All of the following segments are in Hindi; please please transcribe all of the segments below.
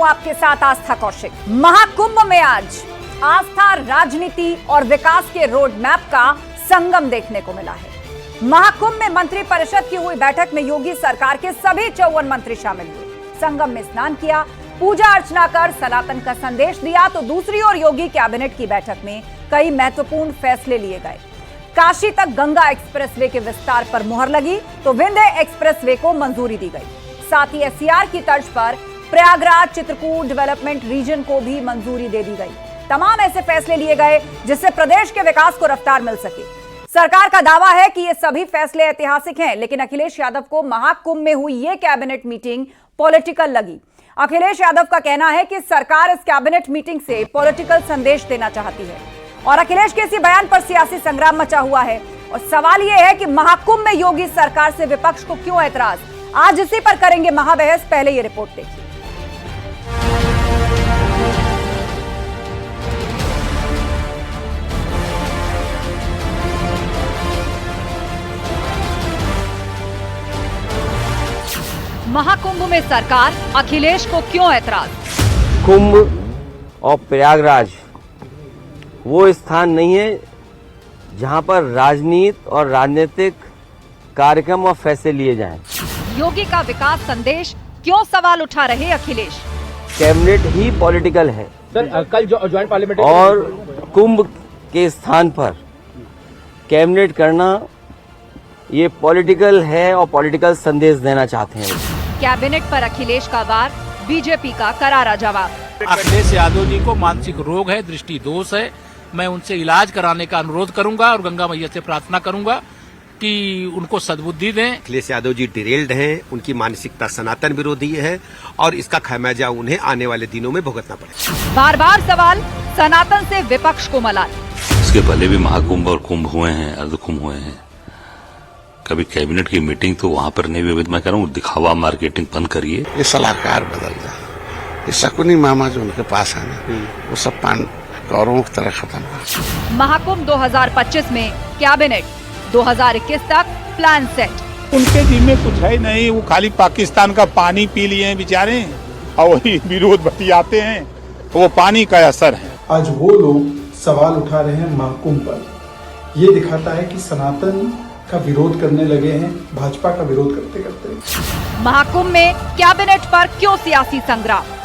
हूं आपके साथ आस्था कौशिक। महाकुंभ में आज आस्था, राजनीति और विकास के रोड मैप का संगम देखने को मिला है। महाकुंभ में मंत्री परिषद की हुई बैठक में योगी सरकार के सभी 54 मंत्री शामिल हुए। संगम में स्नान किया, पूजा अर्चना कर सनातन का संदेश दिया। तो दूसरी ओर योगी कैबिनेट की बैठक में कई महत्वपूर्ण फैसले लिए गए। काशी तक गंगा एक्सप्रेसवे के विस्तार पर मुहर लगी तो विंध्य एक्सप्रेसवे को मंजूरी दी गई। साथ ही एससीआर की तर्ज पर प्रयागराज चित्रकूट डेवलपमेंट रीजन को भी मंजूरी दे दी गई। तमाम ऐसे फैसले लिए गए जिससे प्रदेश के विकास को रफ्तार मिल सके। सरकार का दावा है कि ये सभी फैसले ऐतिहासिक हैं, लेकिन अखिलेश यादव को महाकुंभ में हुई ये कैबिनेट मीटिंग पॉलिटिकल लगी। अखिलेश यादव का कहना है कि सरकार इस कैबिनेट मीटिंग से पॉलिटिकल संदेश देना चाहती है और अखिलेश के इसी बयान पर सियासी संग्राम मचा हुआ है। और सवाल यह है कि महाकुंभ में योगी सरकार से विपक्ष को क्यों ऐतराज। आज इसी पर करेंगे महाबहस। पहले ये रिपोर्ट देखिए। महाकुंभ में सरकार, अखिलेश को क्यों ऐतराज। कुंभ और प्रयागराज वो स्थान नहीं है जहां पर राजनीति और राजनीतिक कार्यक्रम और फैसले लिए जाएं। योगी का विकास संदेश क्यों सवाल उठा रहे अखिलेश। कैबिनेट ही पॉलिटिकल है सर, कल जो ज्वाइंट पार्लियामेंट और कुंभ के स्थान पर कैबिनेट करना ये पॉलिटिकल है और पॉलिटिकल संदेश देना चाहते हैं। कैबिनेट पर अखिलेश का वार, बीजेपी का करारा जवाब। अखिलेश यादव जी को मानसिक रोग है, दृष्टि दोष है। मैं उनसे इलाज कराने का अनुरोध करूंगा और गंगा मैया से प्रार्थना करूंगा कि उनको सद्बुद्धि दें। अखिलेश यादव जी डिरेल्ड हैं, उनकी मानसिकता सनातन विरोधी है और इसका खामियाजा उन्हें आने वाले दिनों में भुगतना पड़ेगा। बार बार सवाल, सनातन से विपक्ष को मलाल। इसके पहले भी महाकुंभ और कुंभ हुए हैं, अर्धकुंभ हुए हैं। कभी कैबिनेट की मीटिंग तो वहां पर नहीं हुई। मैं कह रहा हूँ दिखावा मार्केटिंग बंद करिए। ये सलाहकार बदल जाए, ये शकुनी मामा जो उनके पास है ना, वो सब पान कौरों की तरह खत्म हो। महाकुंभ 2025 में कैबिनेट, 2021 तक प्लान सेट। उनके जिम्मे कुछ है नहीं, वो खाली पाकिस्तान का पानी पी लिए हैं बेचारे और वही विरोध बतियाते हैं, वो पानी का असर है। आज वो लोग सवाल उठा रहे हैं महाकुंभ पर। ये दिखाता है कि सनातन का विरोध करने लगे हैं, भाजपा का विरोध करते करते। महाकुंभ में कैबिनेट पर क्यों सियासी संग्राम।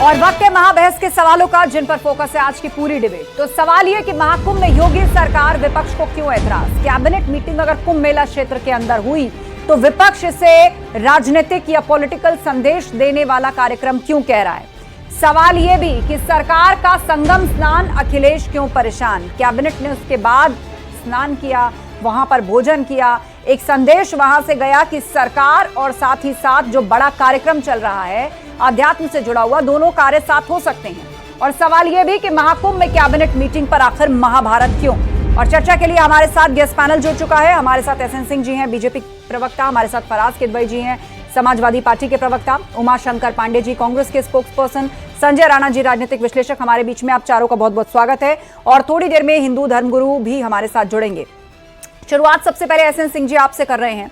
और वक्त है महाबहस के सवालों का, जिन पर फोकस है आज की पूरी डिबेट। तो सवाल ये कि महाकुंभ में योगी सरकार, विपक्ष को क्यों ऐतराज। कैबिनेट मीटिंग अगर कुंभ मेला क्षेत्र के अंदर हुई तो विपक्ष इसे राजनीतिक या पॉलिटिकल संदेश देने वाला कार्यक्रम क्यों कह रहा है। सवाल यह भी कि सरकार का संगम स्नान, अखिलेश क्यों परेशान। कैबिनेट ने उसके बाद स्नान किया, वहां पर भोजन किया, एक संदेश वहां से गया कि सरकार और साथ ही साथ जो बड़ा कार्यक्रम चल रहा है अध्यात्म से जुड़ा हुआ, दोनों कार्य साथ हो सकते हैं। और सवाल यह भी कि महाकुंभ में कैबिनेट मीटिंग पर आखिर महाभारत क्यों। और चर्चा के लिए हमारे साथ गेस्ट पैनल जुड़ चुका है। हमारे साथ एसएन सिंह जी हैं, बीजेपी प्रवक्ता, हमारे साथ फराज किदवई जी हैं, समाजवादी पार्टी के प्रवक्ता, उमाशंकर पांडे जी कांग्रेस के स्पोक्सपर्सन, संजय राणा जी राजनीतिक विश्लेषक हमारे बीच में। आप चारों का बहुत बहुत स्वागत है। और थोड़ी देर में हिंदू धर्मगुरु भी हमारे साथ जुड़ेंगे। शुरुआत सबसे पहले एसएन सिंह जी आपसे कर रहे हैं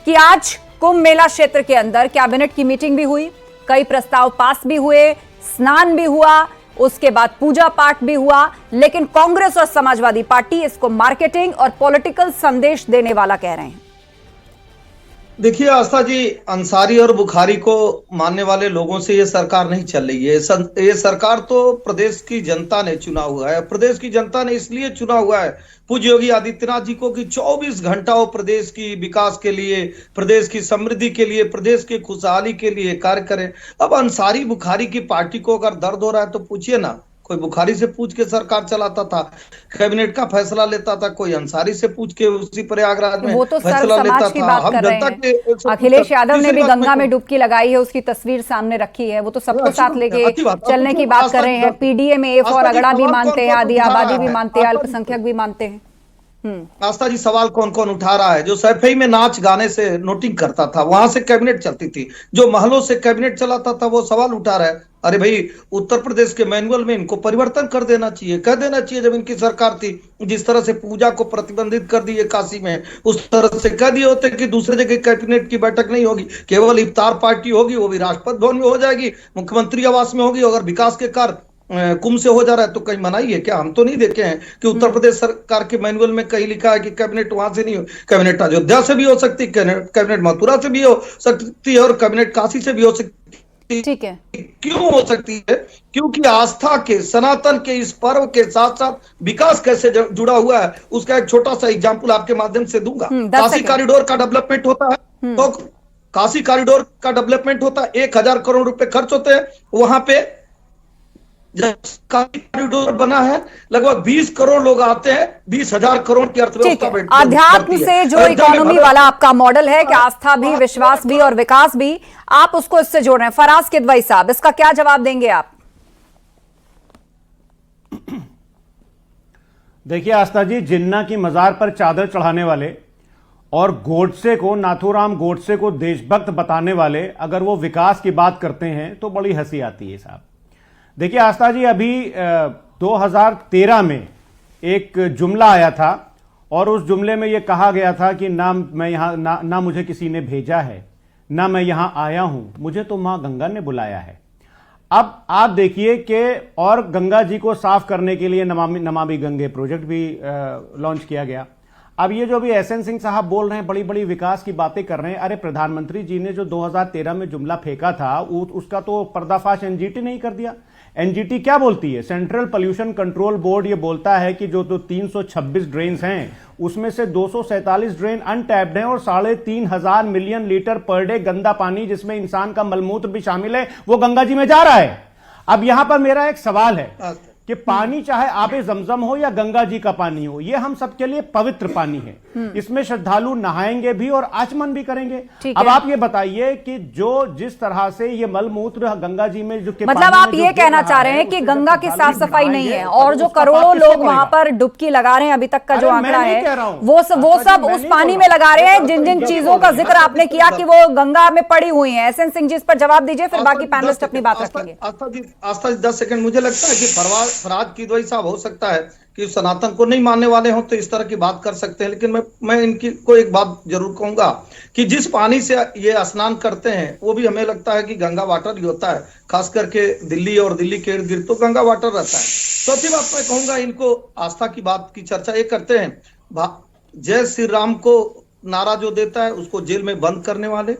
कि आज कुंभ मेला क्षेत्र के अंदर कैबिनेट की मीटिंग भी हुई, कई प्रस्ताव पास भी हुए, स्नान भी हुआ, उसके बाद पूजा पाठ भी हुआ, लेकिन कांग्रेस और समाजवादी पार्टी इसको मार्केटिंग और पॉलिटिकल संदेश देने वाला कह रहे हैं। देखिए आस्था जी, अंसारी और बुखारी को मानने वाले लोगों से ये सरकार नहीं चल रही है। ये सरकार तो प्रदेश की जनता ने चुना हुआ है। प्रदेश की जनता ने इसलिए चुना हुआ है पूज्य योगी आदित्यनाथ जी को कि 24 घंटा वो प्रदेश की विकास के लिए, प्रदेश की समृद्धि के लिए, प्रदेश की खुशहाली के लिए कार्य करें। अब अंसारी बुखारी की पार्टी को अगर दर्द हो रहा है तो पूछिए ना, कोई बुखारी से पूछ के सरकार चलाता था, कैबिनेट का फैसला लेता था, कोई अंसारी से पूछ के उसी प्रयागराज में फैसला लेता था। हम जनता के अखिलेश यादव ने भी गंगा में डुबकी लगाई है, उसकी तस्वीर सामने रखी है, वो तो सबको साथ लेके चलने की बात कर रहे हैं। पीडीए में A4 अगड़ा भी मानते हैं, आदि आबादी भी मानते हैं, अल्पसंख्यक भी मानते हैं। आस्था जी, सवाल कौन कौन उठा रहा है? जो सैफई में नाच गाने से नोटिंग करता था, वहां से कैबिनेट चलती थी, जो महलों से कैबिनेट चलाता था, वो सवाल उठा रहा है। अरे भाई, उत्तर प्रदेश के मैनुअल में इनको परिवर्तन कर देना चाहिए, कह देना चाहिए। जब इनकी सरकार थी, जिस तरह से पूजा को प्रतिबंधित कर दिए काशी में, उस तरह से कह दिए होते कि दूसरे जगह कैबिनेट की बैठक नहीं होगी, केवल इफ्तार पार्टी होगी, वो भी राष्ट्रपति भवन में हो जाएगी, मुख्यमंत्री आवास में होगी। अगर विकास के कार्य कुंभ से हो जा रहा है तो कहीं मनाही है क्या? हम तो नहीं देखे हैं कि उत्तर प्रदेश सरकार के मैनुअल में कहीं लिखा है कि कैबिनेट वहां से नहीं हो। कैबिनेट अयोध्या से भी हो सकती है, कैबिनेट मथुरा से भी हो सकती है, और कैबिनेट काशी से भी हो सकती है। ठीक है, क्यों हो सकती है? क्योंकि आस्था के, सनातन के इस पर्व के साथ साथ विकास कैसे जुड़ा हुआ है, उसका एक छोटा सा एग्जाम्पल आपके माध्यम से दूंगा। काशी कॉरिडोर का डेवलपमेंट होता है तो काशी कॉरिडोर का डेवलपमेंट होता है, 1000 करोड़ रुपए खर्च होते हैं वहां पे। जब कॉरिडोर बना है, लगभग 20 करोड़ लोग आते हैं, 20,000 करोड़ की अर्थव्यवस्था बढ़ती है। अध्यात्म से जो इकोनॉमी वाला आपका मॉडल है कि आस्था भी, विश्वास भी और विकास भी, आप उसको इससे जोड़ रहे हैं। फराज किदवई साहब, इसका क्या जवाब देंगे आप? देखिए आस्था जी, जिन्ना की मजार पर चादर चढ़ाने वाले और गोडसे को, नाथूराम गोडसे को देशभक्त बताने वाले अगर वो विकास की बात करते हैं तो बड़ी हंसी आती है साहब। देखिए आस्था जी, अभी 2013 में एक जुमला आया था और उस जुमले में यह कहा गया था कि मैं यहां ना मुझे किसी ने भेजा है, ना मैं यहां आया हूं, मुझे तो मां गंगा ने बुलाया है। अब आप देखिए कि और गंगा जी को साफ करने के लिए नमामि गंगे प्रोजेक्ट भी लॉन्च किया गया। अब ये जो भी एसएन सिंह साहब बोल रहे हैं, बड़ी बड़ी विकास की बातें कर रहे हैं, अरे प्रधानमंत्री जी ने जो 2013 में जुमला फेंका था उसका तो पर्दाफाश एनजीटी नहीं कर दिया। एनजीटी क्या बोलती है? सेंट्रल पोल्यूशन कंट्रोल बोर्ड ये बोलता है कि जो 326 ड्रेन्स हैं उसमें से 247 ड्रेन अनटैप्ड हैं और 3,500 मिलियन लीटर पर डे गंदा पानी, जिसमें इंसान का मलमूत्र भी शामिल है, वो गंगा जी में जा रहा है। अब यहां पर मेरा एक सवाल है कि पानी चाहे आबे जमजम हो या गंगा जी का पानी हो, ये हम सबके लिए पवित्र पानी है। इसमें श्रद्धालु नहाएंगे भी और आचमन भी करेंगे। अब आप ये बताइए कि जिस तरह से ये मलमूत्र गंगा जी में जो मतलब आप ये कहना चाह रहे हैं कि गंगा की साफ सफाई नहीं है और जो करोड़ों लोग वहां पर डुबकी लगा रहे हैं, अभी तक का जो आंकड़ा है वो सब उस पानी में लगा रहे हैं जिन जिन चीजों का जिक्र आपने किया कि वो गंगा में पड़ी हुई है। एसएन सिंह जी, इस पर जवाब दीजिए, फिर बाकी पैनलिस्ट अपनी बात रखेंगे। आस्था जी 10 सेकंड। मुझे लगता है कि फराज किदवई साहब हो सकता है कि सनातन को नहीं मानने वाले हो तो इस तरह की बात कर सकते हैं, लेकिन मैं इनकी को एक बात जरूर कहूंगा कि जिस पानी से ये स्नान करते हैं वो भी हमें लगता है कि गंगा वाटर ही होता है, खास करके दिल्ली और दिल्ली के इर्द गिर्द तो गंगा वाटर रहता है। चौथी बात मैं कहूंगा, इनको आस्था की बात की चर्चा ये करते हैं, जय श्री राम को नारा जो देता है उसको जेल में बंद करने वाले,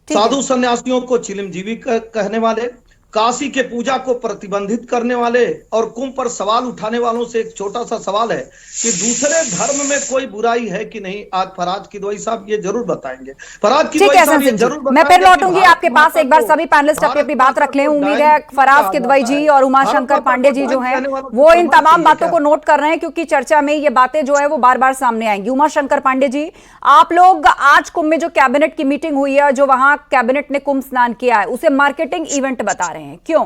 साधु सन्यासियों को चिरंजीवी कहने वाले, काशी के पूजा को प्रतिबंधित करने वाले और कुंभ पर सवाल उठाने वालों से एक छोटा सा सवाल है कि दूसरे धर्म में कोई बुराई है कि नहीं? आज फराज किदवई साहब ये जरूर बताएंगे। फराज किदवई साहब ये जरूर बताएंगे। मैं फिर लौटूंगी आपके पास, एक बार सभी पैनलिस्ट अपनी बात रख लें। उम्मीद है फराज किदवई जी और उमाशंकर पांडे जी जो हैं वो इन तमाम बातों को नोट कर रहे हैं, क्योंकि चर्चा में ये बातें जो है वो बार बार सामने आएंगी। उमाशंकर पांडे जी, आप लोग आज कुंभ में जो कैबिनेट की मीटिंग हुई है, जो वहां कैबिनेट ने कुंभ स्नान किया है, उसे मार्केटिंग इवेंट बता रहे हैं, क्यों?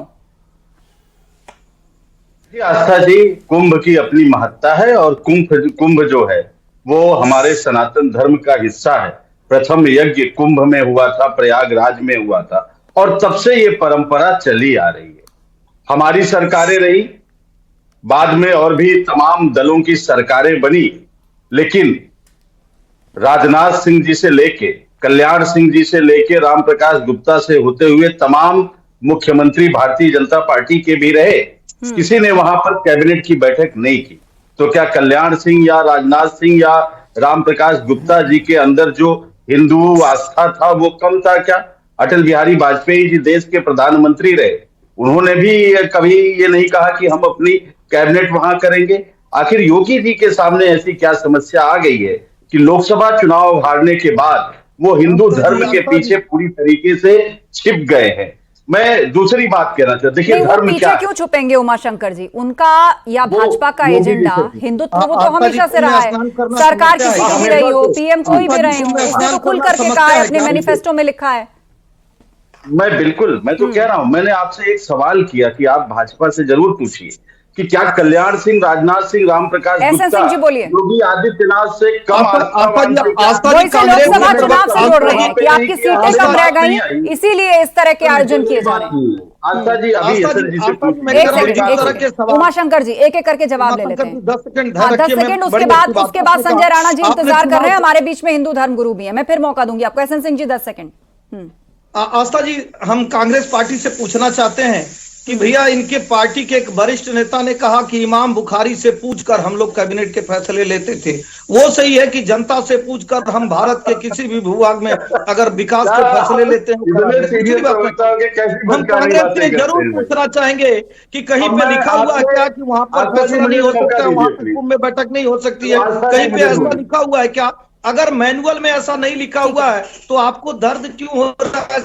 आस्था जी, कुंभ की अपनी महत्ता है और कुंभ जो है वो हमारे सनातन धर्म का हिस्सा है। प्रथम यज्ञ कुंभ में हुआ था, प्रयागराज में हुआ था और तब से ये परंपरा चली आ रही है। हमारी सरकारें रही, बाद में और भी तमाम दलों की सरकारें बनी, लेकिन राजनाथ सिंह जी से लेके, कल्याण सिंह जी से लेके, राम प्रकाश गुप्ता से होते हुए तमाम मुख्यमंत्री भारतीय जनता पार्टी के भी रहे, किसी ने वहां पर कैबिनेट की बैठक नहीं की। तो क्या कल्याण सिंह या राजनाथ सिंह या राम प्रकाश गुप्ता जी के अंदर जो हिंदू आस्था था वो कम था क्या? अटल बिहारी वाजपेयी जी देश के प्रधानमंत्री रहे, उन्होंने भी कभी ये नहीं कहा कि हम अपनी कैबिनेट वहां करेंगे। आखिर योगी जी के सामने ऐसी क्या समस्या आ गई है कि लोकसभा चुनाव हारने के बाद वो हिंदू धर्म के पीछे पूरी तरीके से छिप गए हैं? मैं दूसरी बात कहना चाहता हूं, देखिए धर्म पीछे क्या क्यों छुपेंगे उमाशंकर जी? उनका या भाजपा का एजेंडा हिंदुत्व वो तो हमेशा से रहा है, सरकार किसी की भी रही हो, पीएम कोई भी रही हो, उसने तो खुल करके कहा है, अपने मैनिफेस्टो में लिखा है। मैं तो कह रहा हूं, मैंने आपसे एक सवाल किया कि आप भाजपा से जरूर पूछिए कि क्या कल्याण सिंह, राजनाथ सिंह, रामप्रकाश गुप्ता, जी बोलिए। योगी आदित्यनाथ से कम लोकसभा चुनाव से जोड़ रहे हैं कि आपकी सीटें कम रह गई, इसीलिए इस तरह के आयोजन किए जा रहे हैं। आस्था जी अभी उमाशंकर जी एक एक करके जवाब ले लेते हैं। 10 सेकंड, उसके बाद संजय राणा जी इंतजार कर रहे हैं, हमारे बीच में हिंदू धर्म गुरु भी है, मैं फिर मौका दूंगी आपको। SN Singh ji 10 second. आस्था जी, हम कांग्रेस पार्टी से पूछना चाहते हैं कि भैया इनके पार्टी के एक वरिष्ठ नेता ने कहा कि इमाम बुखारी से पूछकर हम लोग कैबिनेट के फैसले लेते थे। वो सही है कि जनता से पूछकर हम भारत के किसी भी भूभाग में अगर विकास के फैसले लेते हैं? हम कांग्रेस से जरूर पूछना चाहेंगे कि कहीं पे लिखा हुआ है क्या कि वहां पर फैसला नहीं हो सकता, वहां पर कुंभ में बैठक नहीं हो सकती है? कहीं पे ऐसा लिखा हुआ है क्या? अगर मैनुअल में ऐसा नहीं लिखा हुआ है तो आपको दर्द क्यों हो रहा है?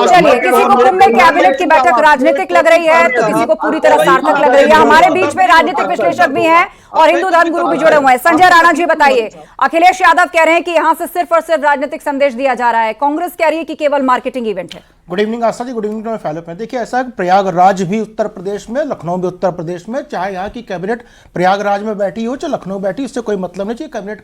चलिए, किसी को कुंभ में कैबिनेट की बैठक राजनीतिक लग रही है तो किसी को पूरी तरह सार्थक लग रही है। हमारे बीच में राजनीतिक विश्लेषक भी हैं और हिंदू धर्म गुरु भी जुड़े हुए हैं। संजय राणा जी बताइए, अखिलेश यादव कह रहे हैं कि यहाँ से सिर्फ और सिर्फ राजनीतिक संदेश दिया जा रहा है, कांग्रेस कह रही है कि केवल मार्केटिंग इवेंट है। गुड इवनिंग आस्था जी, गुड इवनिंग फैलो पे। देखिए ऐसा है, प्रयागराज भी उत्तर प्रदेश में, लखनऊ भी उत्तर प्रदेश में, चाहे यहाँ की कैबिनेट प्रयागराज में बैठी हो चाहे लखनऊ बैठी, इससे कोई मतलब नहीं चाहिए।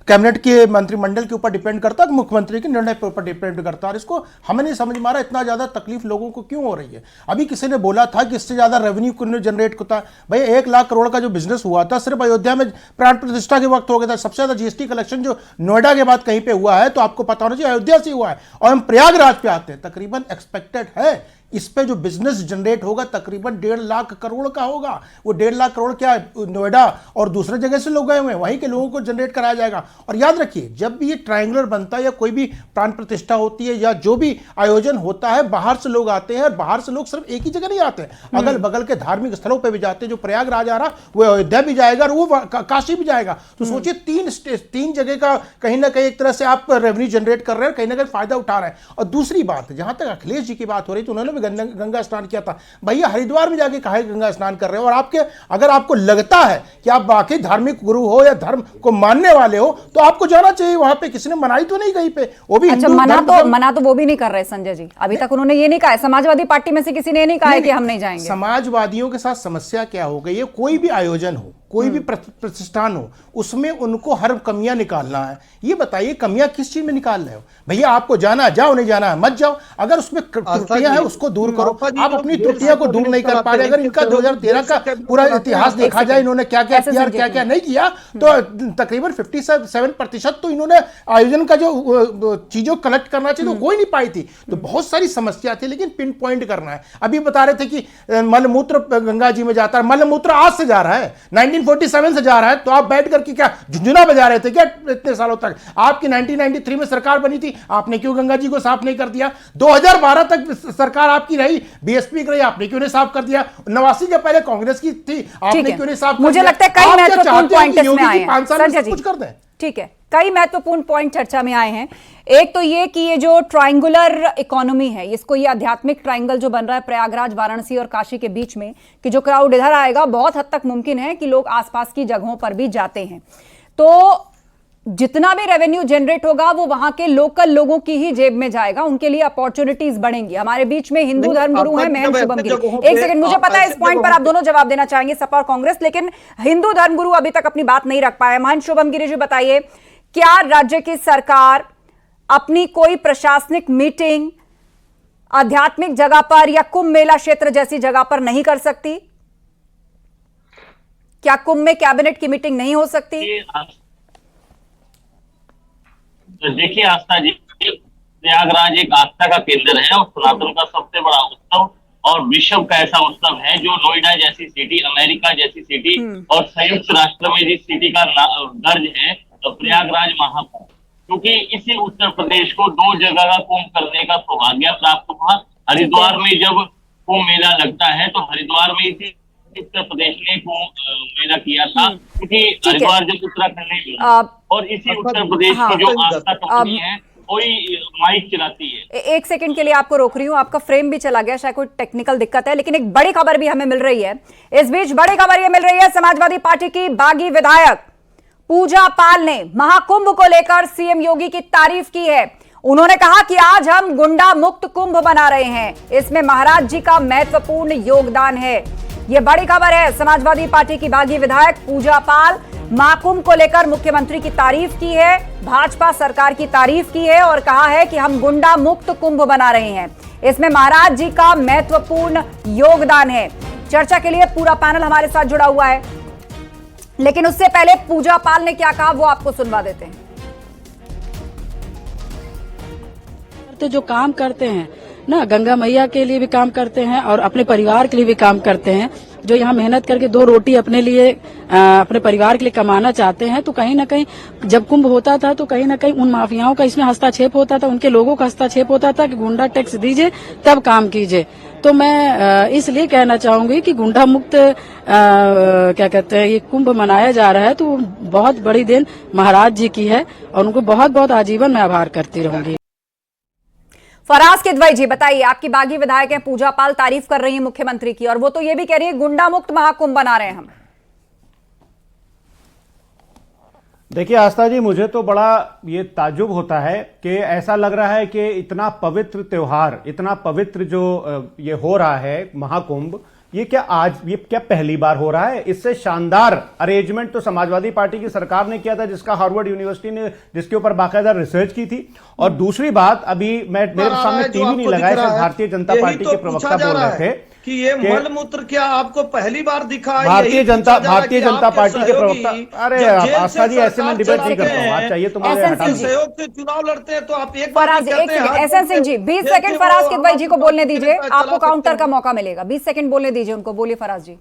कैबिनेट के मंत्रिमंडल के ऊपर डिपेंड करता है, मुख्यमंत्री के निर्णय के ऊपर डिपेंड करता है। और इसको हमें नहीं समझ में आ रहा इतना ज्यादा तकलीफ लोगों को क्यों हो रही है। अभी किसी ने बोला था कि इससे ज्यादा रेवेन्यू क्यों जनरेट होता है। भाई 1 लाख करोड़ का जो बिजनेस हुआ था सिर्फ अयोध्या में प्राण प्रतिष्ठा के वक्त हो गया था। सबसे ज्यादा जीएसटी कलेक्शन जो नोएडा के बाद कहीं पे हुआ है तो आपको पता होना चाहिए अयोध्या से हुआ है। और हम प्रयागराज पे आते हैं, तकरीबन एक्सपेक्टेड है इस पे जो बिजनेस जनरेट होगा तकरीबन 1.5 लाख करोड़ का होगा। वो 1.5 लाख करोड़ क्या नोएडा और दूसरे जगह से लोग गए हुए हैं, वहीं के लोगों को जनरेट कराया जाएगा। और याद रखिए, जब भी ये ट्रायंगुलर बनता है या कोई भी प्राण प्रतिष्ठा होती है या जो भी आयोजन होता है, बाहर से लोग आते हैं। और बाहर से लोग सिर्फ एक ही जगह नहीं आते हैं, अगल बगल के धार्मिक स्थलों पर भी जाते हैं। जो प्रयागराज आ रहा वो अयोध्या भी जाएगा और वो काशी भी जाएगा। तो सोचिए 3 जगह का कहीं ना कहीं एक तरह से आप रेवेन्यू जनरेट कर रहे हैं, कहीं ना कहीं फायदा उठा रहे हैं। और दूसरी बात, जहां तक अखिलेश जी की बात हो रही थी, उन्होंने भी गंगा स्नान किया था। भैया हरिद्वार में जाके काहे गंगा स्नान कर रहे हो? और अगर आपको लगता है कि आप वाकई धार्मिक गुरु हो या धर्म को मानने वाले हो तो आपको जाना चाहिए वहां पे। किसी ने मनाई तो नहीं कहीं पे, वो भी अच्छा, मना तो वो भी नहीं कर रहे संजय जी। अभी तक उन्होंने ये नहीं कहा, समाजवादी पार्टी में से किसी ने नहीं कहा कि हम नहीं जाएंगे। समाजवादियों के साथ समस्या क्या हो गई है, कोई भी आयोजन हो, कोई भी प्रतिष्ठान हो, उसमें उनको हर कमियां निकालना है। ये बताइए कमियां किस चीज में निकाल रहे हो? भैया आपको जाना जाओ, नहीं जाना है मत जाओ। अगर उसमें त्रुटियां हैं उसको दूर करो। आप अपनी त्रुटियां को दूर नहीं कर पा रहे। अगर इनका 2013 का पूरा इतिहास देखा जाए, इन्होंने क्या क्या किया और क्या क्या नहीं किया, तो तकरीबन 57% तो इन्होंने आयोजन का जो चीजों कलेक्ट करना चाहिए तो हो ही नहीं पाई थी। तो बहुत सारी समस्या थी, लेकिन पिन पॉइंट करना है। अभी बता रहे थे कि मलमूत्र गंगा जी में जाता है। मलमूत्र आज से जा रहा है, 1947 से जा रहा है। तो आप बैठ करके क्या झुंझुना बजा रहे थे क्या इतने सालों तक? आपकी 1993 में सरकार बनी थी, आपने क्यों गंगा जी को साफ नहीं कर दिया? 2012 तक सरकार आपकी रही, बीएसपी की रही, आपने क्यों नहीं साफ कर दिया? 89 के पहले कांग्रेस की थी, आपने क्यों नहीं साफ कर दिया? मुझे लगता है कई महत्वपूर्ण पॉइंट इसमें आए हैं। 5 साल में कुछ कर दें। ठीक है, कई महत्वपूर्ण पॉइंट चर्चा में आए हैं। एक तो ये कि ये जो ट्रायंगुलर इकोनॉमी है, इसको ये आध्यात्मिक ट्रायंगल जो बन रहा है प्रयागराज, वाराणसी और काशी के बीच में, कि जो क्राउड इधर आएगा, बहुत हद तक मुमकिन है कि लोग आसपास की जगहों पर भी जाते हैं। तो जितना भी रेवेन्यू जनरेट होगा वो वहां के लोकल लोगों की ही जेब में जाएगा, उनके लिए अपॉर्चुनिटीज बढ़ेंगी। हमारे बीच में हिंदू धर्म गुरु हैं महंत शुभमगिरी। एक सेकंड, मुझे पता है इस पॉइंट पर आप दोनों जवाब देना चाहेंगे, सपा और कांग्रेस, लेकिन हिंदू धर्म गुरु अभी तक अपनी बात नहीं रख पाए। महंत शुभमगिरी जी बताइए, क्या राज्य की सरकार अपनी कोई प्रशासनिक मीटिंग आध्यात्मिक जगह पर या कुंभ मेला क्षेत्र जैसी जगह पर नहीं कर सकती? क्या कुंभ में कैबिनेट की मीटिंग नहीं हो सकती? देखिए आस्था जी, प्रयागराज एक आस्था का केंद्र है और सनातन का सबसे बड़ा उत्सव और विश्व का ऐसा उत्सव है जो नोएडा जैसी सिटी, अमेरिका जैसी सिटी और संयुक्त राष्ट्र में जिस सिटी का दर्ज है तो प्रयागराज महाकुंभ। क्योंकि इसी उत्तर प्रदेश को 2 जगह का कुंभ करने का सौभाग्य प्राप्त हुआ। हरिद्वार में जब कुंभ मेला लगता है तो हरिद्वार में इसी उत्तर प्रदेश ने कुंभ मेला किया था, क्योंकि हरिद्वार जब उत्तराखंड में मिला। और इसी उत्तर प्रदेश की जो आस्था कंपनी है वही माइक चलाती है। 1 सेकंड के लिए आपको रोक रही हूँ, आपका फ्रेम भी चला गया, शायद कोई टेक्निकल दिक्कत है, लेकिन एक बड़ी खबर भी हमें मिल रही है। इस बीच बड़ी खबर यह मिल रही है, समाजवादी पार्टी की बागी विधायक पूजा पाल ने महाकुंभ को लेकर सीएम योगी की तारीफ की है। उन्होंने कहा कि आज हम गुंडा मुक्त कुंभ बना रहे हैं, इसमें महाराज जी का महत्वपूर्ण योगदान है। ये बड़ी खबर है। समाजवादी पार्टी की बागी विधायक पूजा पाल महाकुंभ को लेकर मुख्यमंत्री की तारीफ की है, भाजपा सरकार की तारीफ की है और कहा है कि हम गुंडा मुक्त कुंभ बना रहे हैं। इसमें महाराज जी का महत्वपूर्ण योगदान है। चर्चा के लिए पूरा पैनल हमारे साथ जुड़ा हुआ है, लेकिन उससे पहले पूजा पाल ने क्या कहा वो आपको सुनवा देते हैं। तो जो काम करते हैं ना, गंगा मैया के लिए भी काम करते हैं और अपने परिवार के लिए भी काम करते हैं। जो यहाँ मेहनत करके 2 रोटी अपने लिए अपने परिवार के लिए कमाना चाहते हैं, तो कहीं ना कहीं जब कुंभ होता था तो कहीं ना कहीं उन माफियाओं का इसमें हस्तक्षेप होता था, उनके लोगों का हस्तक्षेप होता था कि गुंडा टैक्स दीजिए तब काम कीजिए। तो मैं इसलिए कहना चाहूंगी कि गुंडा मुक्त क्या कहते हैं ये कुंभ मनाया जा रहा है, तो बहुत बड़ी देन महाराज जी की है और उनको बहुत बहुत आजीवन मैं आभार करती रहूंगी। फराज किदवई जी, बताइए, आपकी बागी विधायक हैं पूजा पाल, तारीफ कर रही है मुख्यमंत्री की और वो तो ये भी कह रही है गुंडा मुक्त महाकुंभ बना रहे हैं हम। देखिए आस्था जी, मुझे तो बड़ा ये ताज्जुब होता है कि ऐसा लग रहा है कि इतना पवित्र त्योहार, इतना पवित्र जो ये हो रहा है महाकुंभ, ये क्या पहली बार हो रहा है? इससे शानदार अरेंजमेंट तो समाजवादी पार्टी की सरकार ने किया था, जिसका हार्वर्ड यूनिवर्सिटी ने जिसके ऊपर बाकायदा रिसर्च की थी। और दूसरी बात, अभी मेरे सामने टीवी नहीं लगा है, भारतीय जनता पार्टी के प्रवक्ता बोल रहे थे कि ये मल मूत्र क्या आपको पहली बार दिखा? भारतीय जनता पार्टी के प्रवक्ता, अरे आस्था जी ऐसे में डिबेट नहीं करता हूँ, आप चाहिए तो मुझे हटा दीजिए। सहयोग से चुनाव लड़ते हैं तो आप एक फराज, एसएन सिंह जी 20 सेकंड फराज किदवई जी को बोलने दीजिए, आपको काउंटर का मौका मिलेगा। 20 सेकंड बोलने दीजिए उनको, बोलिए फराज जी।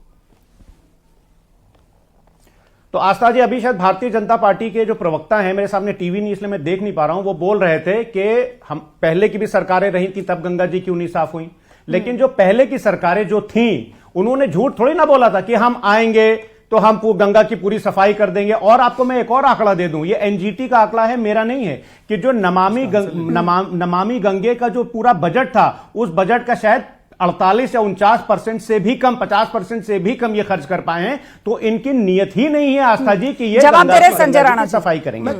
तो आस्था जी, अभी शायद भारतीय जनता पार्टी के जो प्रवक्ता हैं, मेरे सामने टीवी नहीं इसलिए मैं देख नहीं पा रहा हूं, वो बोल रहे थे कि हम पहले की भी सरकारें रही थी तब गंगा जी क्यों नहीं साफ हुई, लेकिन जो पहले की सरकारें जो थीं उन्होंने झूठ थोड़ी ना बोला था कि हम आएंगे तो हम गंगा की पूरी सफाई कर देंगे। और आपको मैं एक और आंकड़ा दे दूं, ये एनजीटी का आंकड़ा है, मेरा नहीं है, कि जो नमामि गंगे का जो पूरा बजट था, उस बजट का शायद 48 या 49% से भी कम, 50% से भी कम ये खर्च कर पाए हैं। तो इनकी नियत ही नहीं है आस्था जी कि ये जवाब दे रहे संजय राणा सफाई करेंगे। अब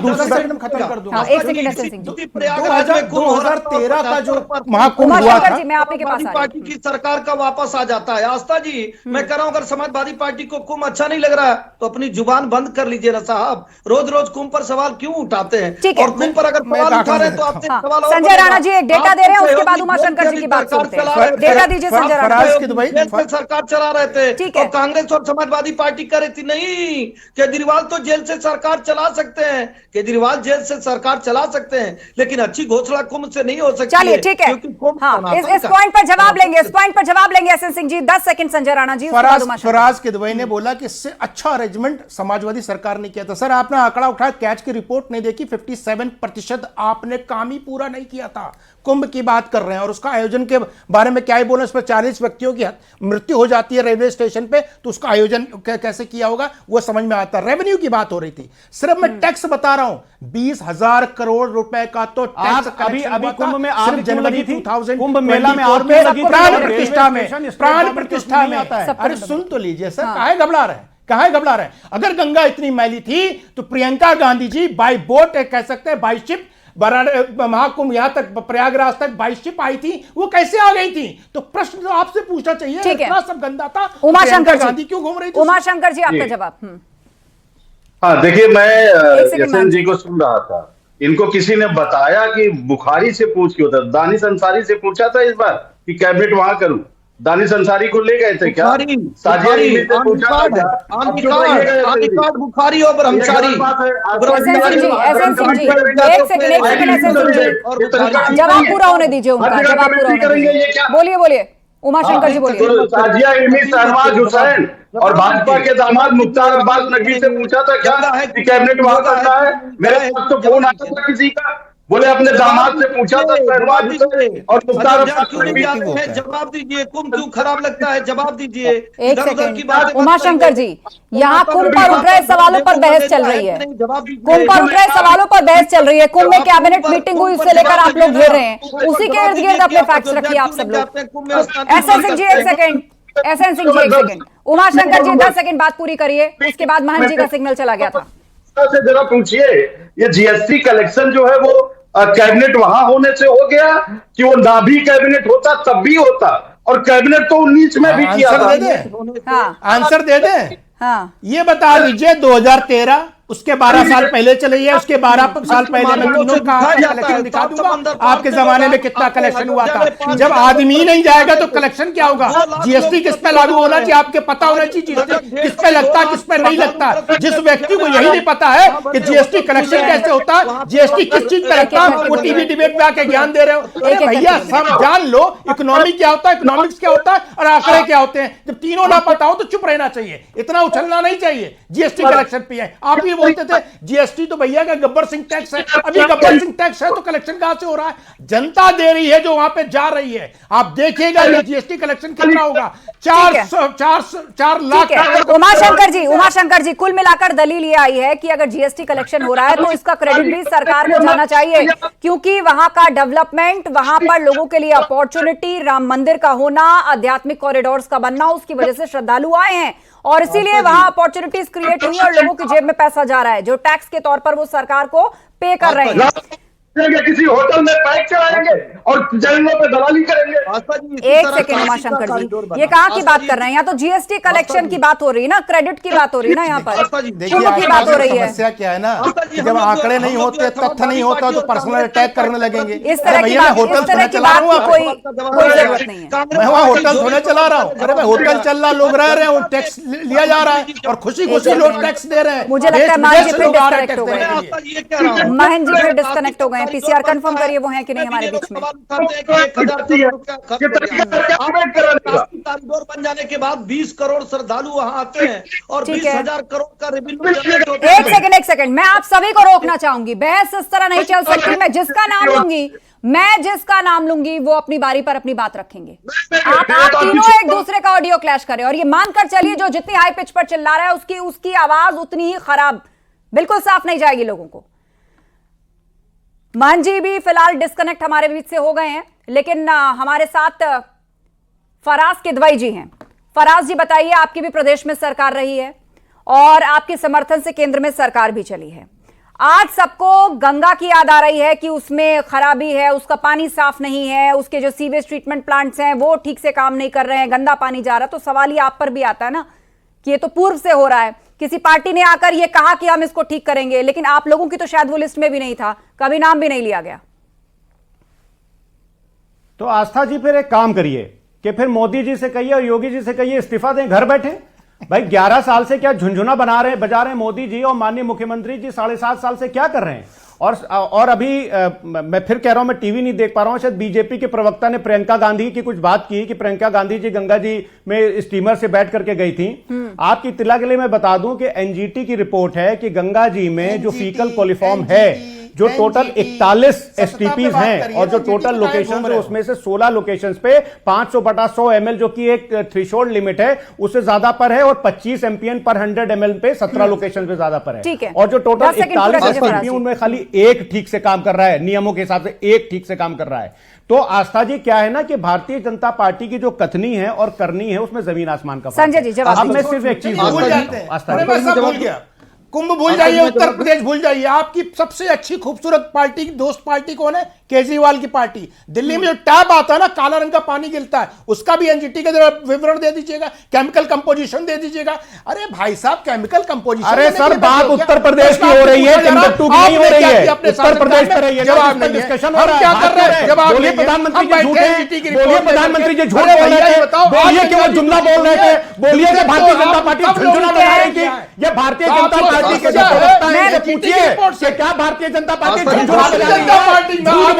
दूसरा खत्म कर दूंगा। 1 सेकंड एसएन सिंह जी। 2013 का जो महाकुंभ हुआ था, मैं आपके पास पार्टी की सरकार का वापस आ जाता है। आस्था जी, मैं कह रहा हूं अगर समाजवादी पार्टी को कुंभ अच्छा नहीं लग रहा है तो अपनी जुबान बंद कर लीजिए ना साहब। रोज रोज कुंभ पर सवाल क्यों उठाते हैं? और कुंभ पर अगर सवाल उठा रहे हैं तो आपसे सवाल। संजय राणा जी एक डेटा दे रहे हैं, उसके बाद उमाशंकर जी की बात सुनते हैं। डेटा दीजिए संजय राणा। सरकार चला रहे थे और कांग्रेस और समाजवादी पार्टी कर रही थी। नहीं, केजरीवाल तो जेल से सरकार चला सकते हैं, केजरीवाल जेल से सरकार चला सकते हैं, लेकिन अच्छी घोषणा कुंभ से नहीं हो सकती। चलिए ठीक है, इस पॉइंट पर जवाब लेंगे, इस पॉइंट पर जवाब लेंगे एसएन सिंह जी। 10 सेकंड संजय राणा जी। फराज किदवई ने बोला कि इससे अच्छा अरेंजमेंट समाजवादी सरकार ने किया था। सर आपने आंकड़ा उठाया, कैच की रिपोर्ट नहीं देखी, 57% आपने काम ही पूरा नहीं किया था। कुंभ की बात कर रहे हैं और उसका आयोजन के बारे में क्या ही बोले, उसमें 40 व्यक्तियों की मृत्यु हो जाती है रेलवे स्टेशन पे, तो उसका आयोजन कैसे किया होगा वो समझ में आता है। रेवेन्यू की बात हो रही थी, सिर्फ मैं टैक्स बता रहा हूं, 20,000 करोड़ रुपए का तो टैक्स अभी कुंभ में आप जनवरी 2000 कुंभ मेला में प्राण प्रतिष्ठा में। अरे सुन तो लीजिए सर, काहे घबरा रहे हैं, काहे घबरा रहे हैं? अगर गंगा इतनी मैली थी तो प्रियंका गांधी जी बाई बोट कह सकते हैं, बाई शिप महाकुंभ यहां तक प्रयागराज तक बाई शिप आई थी, वो कैसे आ गई थी? तो प्रश्न तो आपसे पूछना चाहिए, इतना सब गंदा था, उमाशंकर गांधी क्यों घूम रही थी? उमाशंकर जी आपका जवाब। हाँ देखिए, मैं एसएन जी को सुन रहा था, इनको किसी ने बताया कि बुखारी से पूछ के होता, दानिश अंसारी से पूछा था इस बार कि कैबिनेट वहां करूं, दानिश अंसारी को ले गए थे क्या? बुखारी और ब्रह्मचारी। जवाब पूरा होने दीजिए उनका, जवाब पूरा होने दीजिए। बोलिए उमाशंकर जी बोलिए। साजिया इल्मी शहनवाज हुसैन और भाजपा के दामाद मुख्तार अब्बास नकवी से पूछा था क्या कि कैबिनेट वहां करता है? मेरे पास तो फोन आता था किसी का, बोले अपने दामाद से पूछा था शहनवाज हुसैन और मुख्तार अब्बास नकवी। जवाब दीजिए, कुंभ क्यों खराब लगता है? जवाब दीजिए। 1 सेकंड उमाशंकर जी, यहाँ कुंभ पर उठ रहे सवालों पर बहस चल रही है, कुंभ पर उठ रहे सवालों पर बहस चल रही है। कुंभ में कैबिनेट मीटिंग हुई, उससे लेकर आप लोग घेर रहे हैं, उसी के इर्द गिर्द अपने फैक्ट्स रखिए आप सब लोग। SN Singh ji 1 second, SN Singh ji 1 second, Umashankar जी 10 सेकंड बात पूरी करिए, उसके बाद महंत जी का सिग्नल चला गया था। से जरा पूछिए, ये जीएसटी कलेक्शन जो है वो कैबिनेट वहां होने से हो गया कि वो ना भी कैबिनेट होता तब भी होता, और कैबिनेट तो 19 में भी किया था। आंसर दे दे, हाँ आंसर दे दे। हाँ ये बता दीजिए 2013 उसके 12 साल पहले चले गए, उसके 12 साल पहले मैं तीनों का कलेक्शन दिखा दूंगा आपके जमाने में कितना कलेक्शन हुआ था। जब आदमी नहीं जाएगा तो कलेक्शन क्या होगा? जीएसटी किस पे लागू होना चाहिए आपके पता होना चाहिए, जीएसटी किस पे लगता है किस पे नहीं लगता। जिस व्यक्ति को यही नहीं पता है कि जीएसटी कलेक्शन कैसे होता है, जीएसटी किस चीज पे लगता है, वो टीवी डिबेट में आके ज्ञान दे रहे हो। अरे भैया सब जान लो इकोनॉमी क्या होता है, इकोनॉमिक्स क्या होता है और आंकड़े क्या होते हैं। जब तीनों ना पता हो तो चुप रहना चाहिए, इतना उछलना नहीं चाहिए। जीएसटी कलेक्शन पे है, आप ये बोलते थे जीएसटी तो भैया का गब्बर सिंह टैक्स है, अभी गब्बर सिंह टैक्स है तो कलेक्शन कहां से हो रहा है? जनता दे रही है जो वहां पे जा रही है। आप देखिएगा जीएसटी कलेक्शन कितना होगा, 4 लाख। उमाशंकर जी कुल मिलाकर दलील ये आई है कि अगर जीएसटी कलेक्शन हो रहा है तो इसका क्रेडिट भी सरकार को जाना चाहिए, क्योंकि वहां का डेवलपमेंट, वहां पर लोगों के लिए अपॉर्चुनिटी, राम मंदिर का होना, आध्यात्मिक कॉरिडोर्स का बनना, उसकी वजह से श्रद्धालु आए हैं और इसीलिए वहां अपॉर्चुनिटीज क्रिएट हुई और लोगों की जेब में पैसा जा रहा है जो टैक्स के तौर पर वो सरकार को पे कर रहे हैं। किसी होटल में पैक चलाएंगे और जंगलों पे दलाली करेंगे। एक सेकेंड उमाशंकर जी, ये कहाँ की बात कर रहे हैं? यहाँ तो जीएसटी कलेक्शन की बात हो रही है ना, क्रेडिट की बात हो रही है ना, यहाँ पर शुल्क की बात हो रही है। समस्या क्या है ना, जब आंकड़े नहीं होते, तथ्य नहीं होता तो पर्सनल अटैक करने लगेंगे। इस तरह की बात, होटल इस तरह की बात की कोई जरूरत नहीं है। मैं वहाँ होटल थोड़ा चला रहा हूँ, अरे भाई होटल चल रहा, लोग रह रहे हैं, टैक्स लिया जा रहा है और खुशी खुशी लोग टैक्स दे रहे हैं। मुझे लगता है मान जी फिर डिस्कनेक्ट हो गए, महन जी फिर डिस्कनेक्ट हो गए। पीसीआर कंफर्म ये वो है कि नहीं हमारे बीच में? कॉरिडोर बन जाने के बाद 20 करोड़ श्रद्धालु वहां आते हैं और 20,000 करोड़ का रेवेन्यू। एक सेकंड मैं आप सभी को रोकना चाहूंगी, बहस इस तरह नहीं चल सकती। मैं जिसका नाम लूंगी वो अपनी बारी पर अपनी बात रखेंगे। आप तीनों एक दूसरे का ऑडियो क्लैश करें और ये मानकर चलिए जो जितनी हाई पिच पर चिल्ला रहा है उसकी आवाज उतनी ही खराब, बिल्कुल साफ नहीं जाएगी लोगों को। मान जी भी फिलहाल डिस्कनेक्ट हमारे बीच से हो गए हैं, लेकिन हमारे साथ फराज किदवई जी हैं। फराज जी बताइए, आपकी भी प्रदेश में सरकार रही है और आपके समर्थन से केंद्र में सरकार भी चली है। आज सबको गंगा की याद आ रही है कि उसमें खराबी है, उसका पानी साफ नहीं है, उसके जो सीवेज ट्रीटमेंट प्लांट्स हैं वो ठीक से काम नहीं कर रहे हैं, गंदा पानी जा रहा है। तो सवाल ये आप पर भी आता है ना कि ये तो पूर्व से हो रहा है, किसी पार्टी ने आकर ये कहा कि हम इसको ठीक करेंगे, लेकिन आप लोगों की तो शायद वो लिस्ट में भी नहीं था, कभी नाम भी नहीं लिया गया। तो आस्था जी फिर एक काम करिए कि फिर मोदी जी से कहिए और योगी जी से कहिए इस्तीफा दें, घर बैठे। भाई 11 साल से क्या झुंझुना बजा रहे हैं मोदी जी और माननीय मुख्यमंत्री जी 7.5 साल से क्या कर रहे हैं। और अभी मैं फिर कह रहा हूं, मैं टीवी नहीं देख पा रहा हूं, शायद बीजेपी के प्रवक्ता ने प्रियंका गांधी की कुछ बात की कि प्रियंका गांधी जी गंगा जी में स्टीमर से बैठ करके गई थी। आपकी इत्तला के लिए मैं बता दूं कि एनजीटी की रिपोर्ट है कि गंगा जी में जो फीकल कोलिफॉर्म है, जो टोटल 41 एसटीपीज हैं और जो टोटल लोकेशन है उसमें से 16 लोकेशन पे 500/100 ml जो कि एक थ्रेशोल्ड लिमिट है उससे ज्यादा पर है और 25 एमपीएन पर 100 ml पे 17 लोकेशन पे ज्यादा पर है। और जो टोटल 41 एसटीपी उनमें खाली एक ठीक से काम कर रहा है, नियमों के हिसाब से एक ठीक से काम कर रहा है। तो आस्था जी क्या है ना कि भारतीय जनता पार्टी की जो कथनी है और करनी है उसमें जमीन आसमान का। संजय जी जवाब। अब मैं सिर्फ एक चीज भूल जाते हैं, आस्था जी कुंभ भूल जाइए, उत्तर प्रदेश भूल जाइए। आपकी सबसे अच्छी खूबसूरत पार्टी, दोस्त पार्टी कौन है? केजरीवाल की पार्टी। दिल्ली में जो टैप आता है ना, काला रंग का पानी गिरता है, उसका भी एनजीटी का जरा विवरण दे दीजिएगा, केमिकल कंपोजिशन दे दीजिएगा। अरे भाई साहब केमिकल कंपोजिशन। अरे सर बात उत्तर प्रदेश की हो रही है, टिम्बकटू की नहीं हो रही है, उत्तर प्रदेश पे रही है। जवाब डिस्कशन हो रहा है, क्या कर रहे हैं? जवाब बोलिए प्रधानमंत्री जी झूठ बोलिए, प्रधानमंत्री जी झूठ बोल रहे थे, बोलिए कि वो जुमला बोल रहे थे, बोलिए कि भारतीय जनता पार्टी झुंझुना बजा रही थी। ये भारतीय जनता पार्टी के जो पूछिए कि क्या भारतीय जनता पार्टी झुंझुना बजा रही है,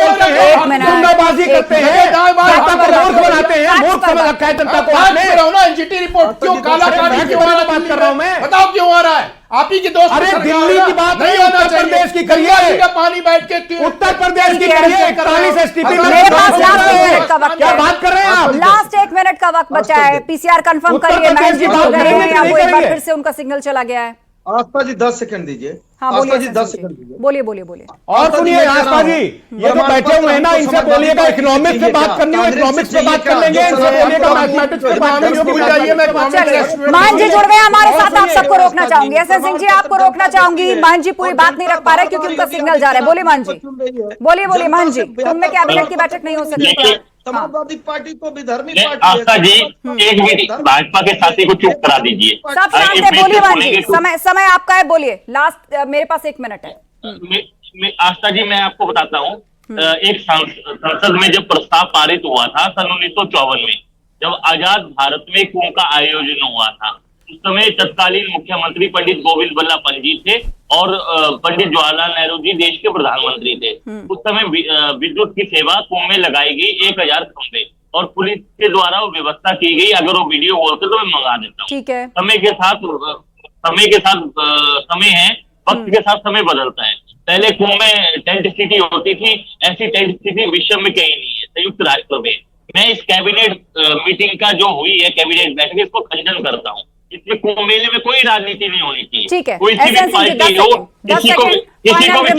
गुंडाबाजी करते हैं, जनता को मूर्ख बनाते हैं, मूर्ख समझ रखा है जनता को आपने। एनजीटी रिपोर्ट क्यों काला के बारे में बात कर रहा हूं मैं, बताओ क्यों आ रहा है? आप ही की दोस्त। अरे दिल्ली की बात नहीं, उत्तर प्रदेश की करिए, पानी बैठ के उत्तर प्रदेश की करिए। 41 एसटीपी मेरे पास लास्ट 1 मिनट का वक्त, क्या बात कर रहे हैं आप? लास्ट 1 मिनट का वक्त बचा है। पीसीआर कंफर्म करिए, महन जी बोल रहे हैं या वो एक बार फिर से उनका सिग्नल चला गया है? आस्था जी 10 सेकंड दीजिए। हाँ आस्था जी 10 सेकंड दीजिए। बोलिए। और सुनिए आस्था जी, ये जो बैठे हुए हैं ना, इनसे बोलिएगा इकोनॉमिक्स पे बात करनी है, इकोनॉमिक्स पे बात कर लेंगे, इनसे बोलिएगा मैथमेटिक्स पे बात करनी है। मान जी जुड़ गए हमारे साथ, आप सबको रोकना चाहूंगी। एसएन सिंह जी आपको रोकना चाहूंगी, मान जी पूरी बात नहीं रख पा रहे क्योंकि उनका सिग्नल जा रहा है। बोलिए मान जी, बोलिए मान जी, तुम में कैबिनेट की बैठक नहीं हो सकती? समाजवादी पार्टी तो विधर्मी पार्टी है। आस्था जी, एक मिनट भाजपा के साथी को चुप करा दीजिए। सब शांत है, बोलिए मान जी, समय आपका है, बोलिए। लास्ट मेरे पास 1 मिनट है। आस्था जी, मैं आपको बताता हूँ, एक संसद में जब प्रस्ताव पारित हुआ था सन 1954 में, जब आजाद भारत में कुंभ का आयोजन हुआ था, उस समय तत्कालीन मुख्यमंत्री पंडित गोविंद बल्लभ पंत जी थे और पंडित जवाहरलाल नेहरू जी देश के प्रधानमंत्री थे। उस समय विद्युत की सेवा कुंभ में लगाई गई 1000 खंभे, और पुलिस के द्वारा वो व्यवस्था की गई। अगर वो वीडियो बोलते तो मैं मंगा देता हूँ। ठीक है। समय के साथ समय है, वक्त के साथ समय बदलता है। पहले कुंभ में टेंट सिटी होती थी, ऐसी टेंट सिटी विश्व में कहीं नहीं है, संयुक्त राष्ट्र में। मैं इस कैबिनेट मीटिंग का जो हुई है कैबिनेट बैठक, इसको खंडन करता हूँ। इसमें कुंभ मेले में कोई राजनीति नहीं होनी चाहिए। ठीक है, कोई सी भी पार्टी हो, किसी को भी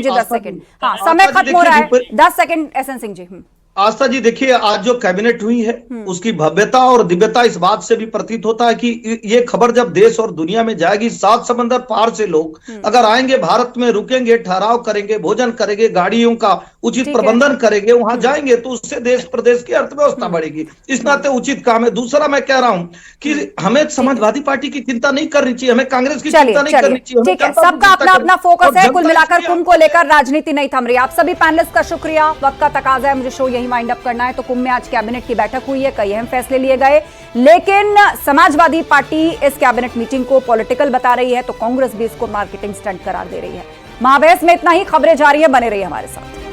10 सेकंड। हाँ, समय खत्म हो रहा है, 10 सेकंड। एसएन सिंह जी। आस्था जी, देखिए, आज जो कैबिनेट हुई है उसकी भव्यता और दिव्यता इस बात से भी प्रतीत होता है कि ये खबर जब देश और दुनिया में जाएगी, 7 समंदर पार से लोग अगर आएंगे, भारत में रुकेंगे, ठहराव करेंगे, भोजन करेंगे, गाड़ियों का उचित प्रबंधन करेंगे, वहां जाएंगे तो उससे देश प्रदेश की अर्थव्यवस्था बढ़ेगी। इस नाते उचित काम है। दूसरा, मैं कह रहा हूं कि हमें समाजवादी पार्टी की चिंता नहीं करनी चाहिए, हमें कांग्रेस की चिंता नहीं करनी चाहिए। ठीक है, सबका अपना अपना फोकस है। कुल मिलाकर कुंभ को लेकर राजनीति नहीं थम रही। आप सभी पैनलिस्ट का शुक्रिया। वक्त का तकाजा है, मुझे शो यही वाइंड अप करना है। तो कुंभ में आज कैबिनेट की बैठक हुई है, कई अहम फैसले लिए गए, लेकिन समाजवादी पार्टी इस कैबिनेट मीटिंग को पॉलिटिकल बता रही है, तो कांग्रेस भी इसको मार्केटिंग स्टंट करार दे रही है। महाबहस में इतना ही। खबरें जारी है, बने रहिए हमारे साथ।